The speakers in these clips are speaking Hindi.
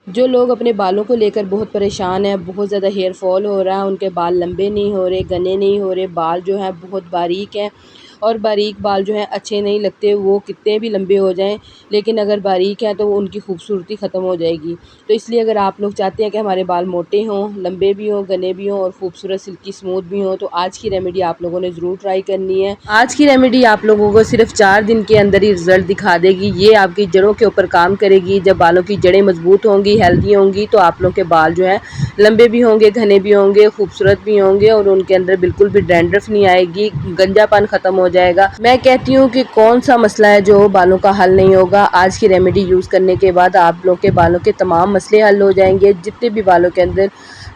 जो लोग अपने बालों को लेकर बहुत परेशान हैं, बहुत ज़्यादा हेयर फॉल हो रहा है, उनके बाल लंबे नहीं हो रहे, घने नहीं हो रहे, बाल जो हैं बहुत बारीक हैं और बारीक बाल जो हैं अच्छे नहीं लगते, वो कितने भी लंबे हो जाएं, लेकिन अगर बारीक हैं तो उनकी खूबसूरती ख़त्म हो जाएगी। तो इसलिए अगर आप लोग चाहते हैं कि हमारे बाल मोटे हों, लंबे भी हों, घने भी हों और खूबसूरत सिल्की स्मूथ भी हों, तो आज की रेमेडी आप लोगों ने ज़रूर ट्राई करनी है। आज की रेमेडी आप लोगों को सिर्फ 4 दिन के अंदर ही रिजल्ट दिखा देगी। ये आपकी जड़ों के ऊपर काम करेगी। जब बालों की जड़ें मजबूत होंगी, हेल्दी होंगी, तो आप लोग के बाल जो है लंबे भी होंगे, घने भी होंगे, खूबसूरत भी होंगे और उनके अंदर बिल्कुल भी डैंड्रफ नहीं आएगी, गंजापन खत्म हो जाएगा। मैं कहती हूँ कि कौन सा मसला है जो बालों का हल नहीं होगा। आज की रेमेडी यूज़ करने के बाद आप लोग के बालों के तमाम मसले हल हो जाएंगे। जितने भी बालों के अंदर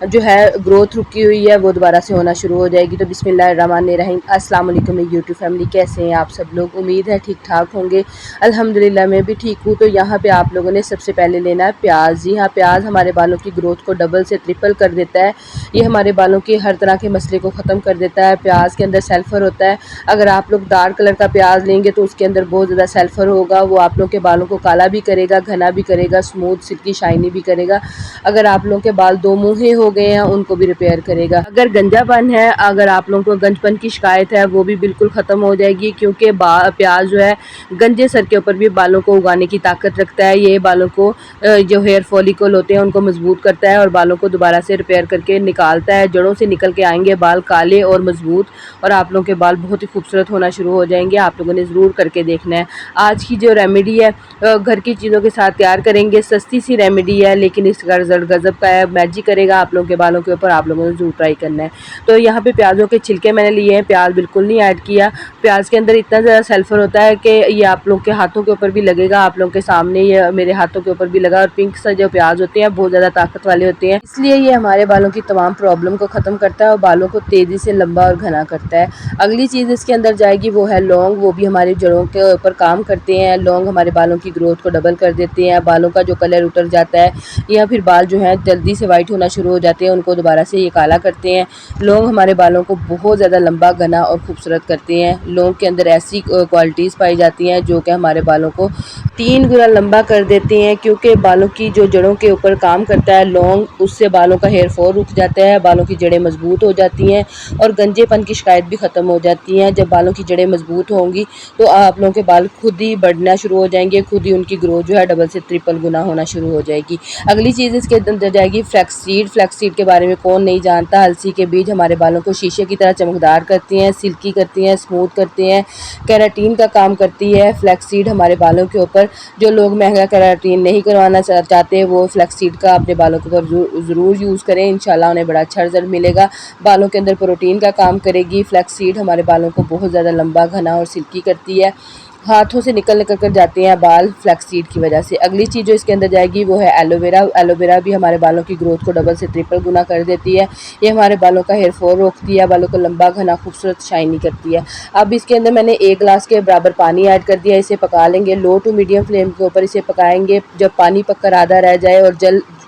जो है ग्रोथ रुकी हुई है वो दोबारा से होना शुरू हो जाएगी। तो बिस्मिल्लाहिर्रहमानिर्रहीम। अस्सलाम वालेकुम मेरी यूट्यूब फैमिली, कैसे हैं आप सब लोग? उम्मीद है ठीक ठाक होंगे। अल्हम्दुलिल्लाह मैं भी ठीक हूँ। तो यहाँ पे आप लोगों ने सबसे पहले लेना है प्याज। जी हाँ, प्याज हमारे बालों की ग्रोथ को डबल से ट्रिपल कर देता है। ये हमारे बालों के हर तरह के मसले को ख़त्म कर देता है। प्याज के अंदर सल्फ़र होता है। अगर आप लोग डार्क कलर का प्याज लेंगे तो उसके अंदर बहुत ज़्यादा सल्फ़र होगा, वो आप लोग के बालों को काला भी करेगा, घना भी करेगा, स्मूथ सिल्की शाइनी भी करेगा। अगर आप लोगों के बाल दो मुँहे हो गए हैं उनको भी रिपेयर करेगा। अगर गंजापन है, अगर आप लोगों को गंजपन की शिकायत है, वो भी बिल्कुल ख़त्म हो जाएगी, क्योंकि प्याज जो है गंजे सर के ऊपर भी बालों को उगाने की ताकत रखता है। ये बालों को जो हेयर फॉलिकल होते हैं उनको मजबूत करता है और बालों को दोबारा से रिपेयर करके निकालता है। जड़ों से निकल के आएंगे बाल काले और मजबूत और आप लोगों के बाल बहुत ही खूबसूरत होना शुरू हो जाएंगे। आप लोगों ने ज़रूर करके देखना है। आज की जो रेमेडी है घर की चीज़ों के साथ तैयार करेंगे। सस्ती सी रेमेडी है लेकिन इसका रिजल्ट गजब का है, मैजिक करेगा आप लोगों के बालों के ऊपर। आप लोगों ने जरूर ट्राई करना है। तो यहाँ पे प्याजों के छिलके मैंने लिए हैं, प्याज बिल्कुल नहीं ऐड किया। प्याज के अंदर इतना ज़्यादा सल्फर होता है कि ये आप लोग के हाथों के ऊपर भी लगेगा। आप लोगों के सामने ये मेरे हाथों के ऊपर भी लगा। और पिंक सा जो प्याज होते हैं बहुत ज़्यादा ताकत वाले होते हैं, इसलिए ये हमारे बालों की तमाम प्रॉब्लम को ख़त्म करता है और बालों को तेज़ी से लंबा और घना करता है। अगली चीज़ इसके अंदर जाएगी वो है लौंग। वो भी हमारी जड़ों के ऊपर काम करते हैं। लौंग हमारे बालों की ग्रोथ को डबल कर देते हैं। बालों का जो कलर उतर जाता है या फिर बाल जो है जल्दी से वाइट होना शुरू हो जाते हैं उनको दोबारा से ये काला करते हैं। लौंग हमारे बालों को बहुत ज़्यादा लंबा, घना और खूबसूरत करते हैं। लौंग के अंदर ऐसी क्वालिटीज़ पाई जाती हैं जो कि हमारे बालों को 3 गुना लंबा कर देती हैं, क्योंकि बालों की जो जड़ों के ऊपर काम करता है लौंग, उससे बालों का हेयर फॉल रुक जाता है, बालों की जड़ें मजबूत हो जाती हैं और गंजेपन की शिकायत भी ख़त्म हो जाती हैं। जब बालों की जड़ें मजबूत होंगी तो आप लोगों के बाल खुद ही बढ़ना शुरू हो जाएंगे, खुद ही उनकी ग्रोथ जो है डबल से ट्रिपल गुना होना शुरू हो जाएगी। अगली चीज़ इसके अंदर जाएगी फ्लैक्स सीड। फ्लैक्स सीड के बारे में कौन नहीं जानता। अलसी के बीज हमारे बालों को शीशे की तरह चमकदार करती हैं, सिल्की करती हैं, स्मूथ करते हैं, केराटिन का काम करती है फ्लैक्स सीड हमारे बालों के ऊपर। जो लोग महंगा केराटिन नहीं करवाना चाहते वो फ्लैक्स सीड का अपने बालों के ऊपर ज़रूर यूज़ करें, इंशाल्लाह उन्हें बड़ा अच्छा रिजल्ट मिलेगा। बालों के अंदर प्रोटीन का काम करेगी फ्लैक्स सीड। हमारे बालों को बहुत ज़्यादा लंबा, घना और सिल्की करती है। हाथों से निकल कर जाते हैं बाल फ्लैक्स सीड की वजह से। अगली चीज़ जो इसके अंदर जाएगी वो है एलोवेरा। एलोवेरा भी हमारे बालों की ग्रोथ को डबल से ट्रिपल गुना कर देती है। ये हमारे बालों का हेयर फॉल रोकती है, बालों को लंबा, घना, खूबसूरत, शाइनी करती है। अब इसके अंदर मैंने 1 गिलास के बराबर पानी ऐड कर दिया। इसे पका लेंगे, लो टू मीडियम फ्लेम के ऊपर इसे पकाएंगे। जब पानी पककर आधा रह जाए और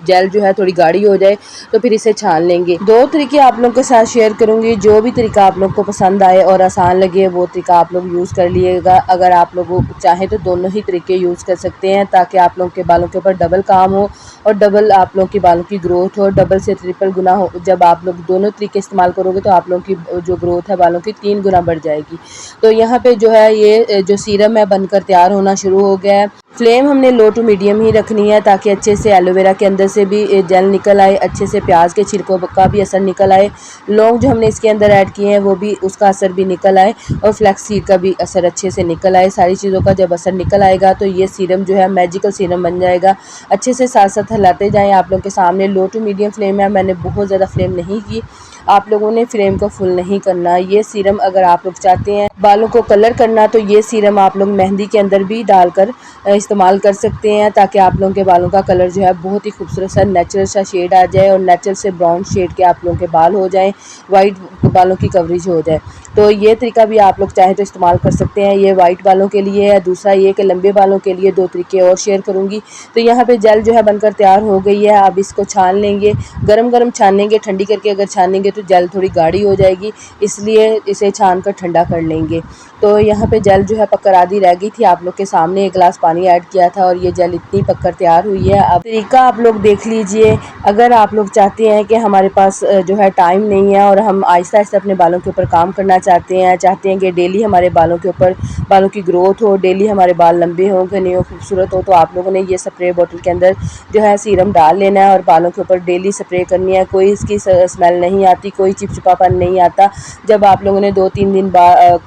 जेल जो है थोड़ी गाढ़ी हो जाए तो फिर इसे छान लेंगे। 2 तरीके आप लोगों के साथ शेयर करूंगी, जो भी तरीका आप लोग को पसंद आए और आसान लगे वो तरीका आप लोग यूज़ कर लिएगा। अगर आप लोग चाहें तो दोनों ही तरीके यूज़ कर सकते हैं, ताकि आप लोगों के बालों के ऊपर डबल काम हो और डबल आप लोगों के बालों की ग्रोथ हो, डबल से ट्रिपल गुना हो। जब आप लोग दोनों तरीके इस्तेमाल करोगे तो आप लोगों की जो ग्रोथ है बालों की 3 गुना बढ़ जाएगी। तो यहाँ पे जो है ये जो सीरम है बनकर तैयार होना शुरू हो गया है। फ्लेम हमने लो टू मीडियम ही रखनी है ताकि अच्छे से एलोवेरा के अंदर से भी जेल निकल आए, अच्छे से प्याज के छिलकों का भी असर निकल आए, लौंग जो हमने इसके अंदर ऐड किए हैं वो भी उसका असर भी निकल आए और फ्लैक्स सीड का भी असर अच्छे से निकल आए। सारी चीज़ों का जब असर निकल आएगा तो ये सीरम जो है मैजिकल सीरम बन जाएगा। अच्छे से साथ साथ हिलाते जाएँ। आप लोगों के सामने लो टू मीडियम फ्लेम है, मैंने बहुत ज़्यादा फ्लेम नहीं की। आप लोगों ने फ्लेम को फुल नहीं करना। ये सीरम अगर आप लोग चाहते हैं बालों को कलर करना तो ये सीरम आप लोग मेहंदी के अंदर भी डालकर इस्तेमाल कर सकते हैं, ताकि आप लोगों के बालों का कलर जो है बहुत ही खूबसूरत सा नेचुरल सा शेड आ जाए और नेचुरल से ब्राउन शेड के आप लोगों के बाल हो जाएं, वाइट बालों की कवरेज हो जाए। तो ये तरीका भी आप लोग चाहें तो इस्तेमाल कर सकते हैं। ये वाइट बालों के लिए है, दूसरा ये कि लंबे बालों के लिए 2 तरीके और शेयर करूँगी। तो यहाँ पे जेल जो है बनकर तैयार हो गई है। अब इसको छान लेंगे, गरम छानेंगे, ठंडी करके अगर छानेंगे तो जेल थोड़ी गाढ़ी हो जाएगी, इसलिए इसे छान कर ठंडा कर लेंगे। तो यहाँ पे जेल जो है पककर आधी रह गई थी, आप लोग के सामने 1 गिलास पानी ऐड किया था और ये जेल इतनी पककर तैयार हुई है। अब तरीका आप लोग देख लीजिए। अगर आप लोग चाहते हैं कि हमारे पास जो है टाइम नहीं है और हम आहिस्ता-आहिस्ता अपने बालों के ऊपर काम करना चाहते हैं कि डेली हमारे बालों के ऊपर बालों की ग्रोथ हो, डेली हमारे बाल लंबे हों, घने हो, खूबसूरत हो, तो आप लोगों ने ये स्प्रे बॉटल के अंदर जो है सीरम डाल लेना है और बालों के ऊपर डेली स्प्रे करनी है। कोई इसकी स्मेल नहीं आती, कोई चिपचिपापन नहीं आता। जब आप लोगों ने 2-3 दिन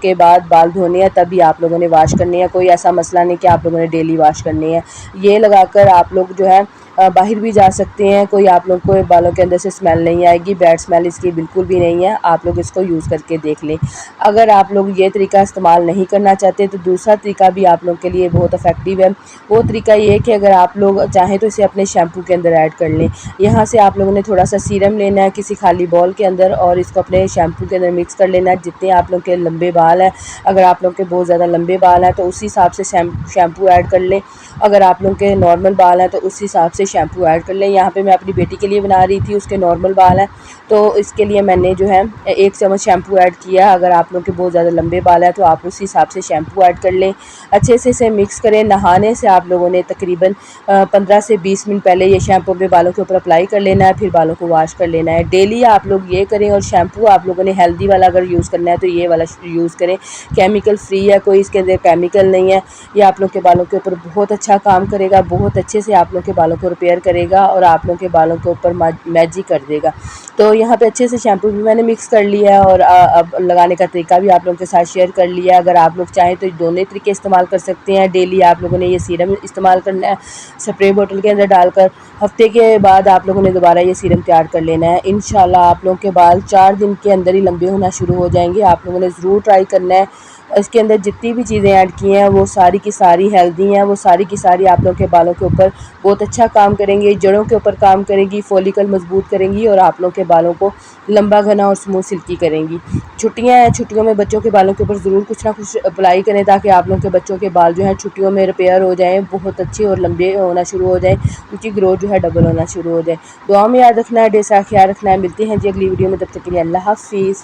के बाद बाल धोने हैं तभी आप लोगों ने वॉश करनी है। कोई ऐसा मसला नहीं कि आप लोगों ने डेली वॉश करनी है। ये लगाकर आप लोग जो है बाहर भी जा सकते हैं, कोई आप लोग को बालों के अंदर से स्मेल नहीं आएगी, बैड स्मेल इसकी बिल्कुल भी नहीं है। आप लोग इसको यूज़ करके देख लें। अगर आप लोग ये तरीका इस्तेमाल नहीं करना चाहते तो दूसरा तरीका भी आप लोग के लिए बहुत इफ़ेक्टिव है। वो तरीका ये है कि अगर आप लोग चाहें तो इसे अपने शैम्पू के अंदर ऐड कर लें। यहाँ से आप लोगों ने थोड़ा सा सीरम लेना है किसी खाली बॉल के अंदर और इसको अपने शैम्पू के अंदर मिक्स कर लेना है। जितने आप लोग के लंबे बाल हैं, अगर आप लोग के बहुत ज़्यादा लंबे बाल हैं तो उस हिसाब से शैम्पू ऐड कर लें। अगर आप लोग के नॉर्मल बाल हैं तो उस हिसाब से शैम्पू ऐड कर लें। यहाँ पे मैं अपनी बेटी के लिए बना रही थी, उसके नॉर्मल बाल हैं, तो इसके लिए मैंने जो है 1 चम्मच शैम्पू ऐड किया। अगर आप लोग के बहुत ज़्यादा लंबे बाल हैं तो आप उस हिसाब से शैम्पू ऐड कर लें। अच्छे से इसे मिक्स करें। नहाने से आप लोगों ने तकरीबन 15 से 20 मिनट पहले ये शैम्पू अपने बालों के ऊपर अप्लाई कर लेना है, फिर बालों को वॉश कर लेना है। डेली आप लोग ये करें और शैम्पू आप लोगों ने हेल्दी वाला अगर यूज़ करना है तो ये वाला यूज़ करें। केमिकल फ्री है, कोई इसके अंदर केमिकल नहीं है। ये आप लोग के बालों के ऊपर बहुत अच्छा काम करेगा, बहुत अच्छे से आप लोग के बालों को रिपेयर करेगा और आप लोग के बालों के ऊपर मैजिक कर देगा। तो यहाँ पे अच्छे से शैम्पू भी मैंने मिक्स कर लिया है और अब लगाने का तरीका भी आप लोगों के साथ शेयर कर लिया है। अगर आप लोग चाहें तो दोनों तरीके इस्तेमाल कर सकते हैं। डेली आप लोगों ने ये सीरम इस्तेमाल करना है स्प्रे बोतल के अंदर डालकर। हफ्ते के बाद आप लोगों ने दोबारा ये सीरम तैयार कर लेना है। इंशाल्लाह आप लोगों के बाल 4 दिन के अंदर ही लंबे होना शुरू हो जाएंगे। आप लोगों ने ज़रूर ट्राई करना है। इसके अंदर जितनी भी चीज़ें ऐड की हैं वो सारी की सारी हेल्दी हैं, वो सारी की सारी आप लोग के बालों के ऊपर बहुत अच्छा काम करेंगे, जड़ों के ऊपर काम करेंगी, फॉलिकल मजबूत करेंगी और आप लोग के बालों को लंबा घना और स्मूथ सिल्की करेंगी। छुट्टियां हैं, छुट्टियों में बच्चों के बालों के ऊपर ज़रूर कुछ ना कुछ अप्लाई करें ताकि आप लोग के बच्चों के बाल जो हैं छुट्टियों में रिपेयर हो जाएँ, बहुत अच्छे और लंबे होना शुरू हो जाएँ, उनकी ग्रोथ जो है डबल होना शुरू हो जाए। दुआ में याद रखना है, ढेर सारा ख्याल रखना है। मिलते हैं जी अगली वीडियो में, तब तक के लिए अल्लाह हाफिज़।